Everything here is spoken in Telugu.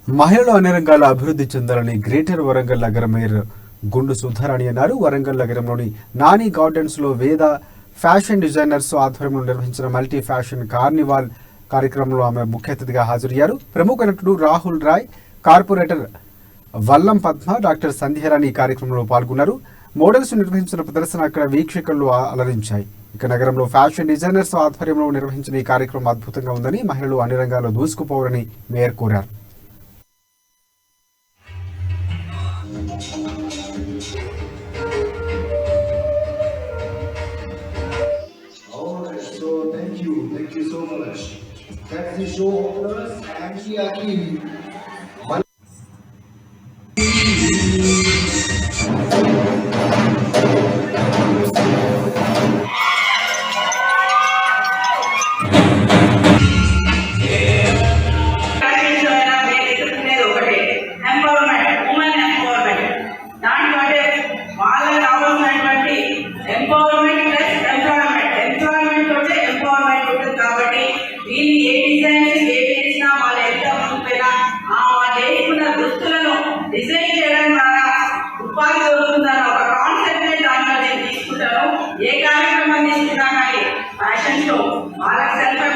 మహిళలు అన్ని రంగాల అభివృద్ధి చెందాలని గ్రేటర్ వరంగల్ నగర మేయర్ గుండు సుధారాణి అన్నారు. వరంగల్ నగరంలోని నాని గార్డెన్స్ లో వేద ఫ్యాషన్ డిజైనర్స్ ఆధ్వర్యంలో నిర్వహించిన మల్టీ ఫ్యాషన్ కార్నివాల్ కార్యక్రమంలో ఆమె ముఖ్య అతిథిగా హాజరయ్యారు. ప్రముఖ నటుడు రాహుల్ రాయ్, కార్పొరేటర్ వల్లం పద్మ, డాక్టర్ సంధ్యారాణి ఈ కార్యక్రమంలో పాల్గొన్నారు. మోడల్స్ నిర్వహించిన ప్రదర్శన అక్కడ వీక్షకులను అలరించాయి. ఇక నగరంలో ఫ్యాషన్ డిజైనర్స్ ఆధ్వర్యంలో నిర్వహించిన ఈ కార్యక్రమం అద్భుతంగా ఉందని, మహిళలు అన్ని రంగాల్లో దూసుకుపోవాలని మేయర్ కోరారు. Thank you so much. That's the show of us and we are keen. Design చేయడం ద్వారా ఉపాధి దొరుకుతుందని ఒక కాన్సెప్ట్ దాంట్లో నేను తీసుకుంటాను. ఏ కార్యక్రమం తీసుకున్నా కానీ ఫ్యాషన్ షో వాళ్ళకి సెల్ఫ్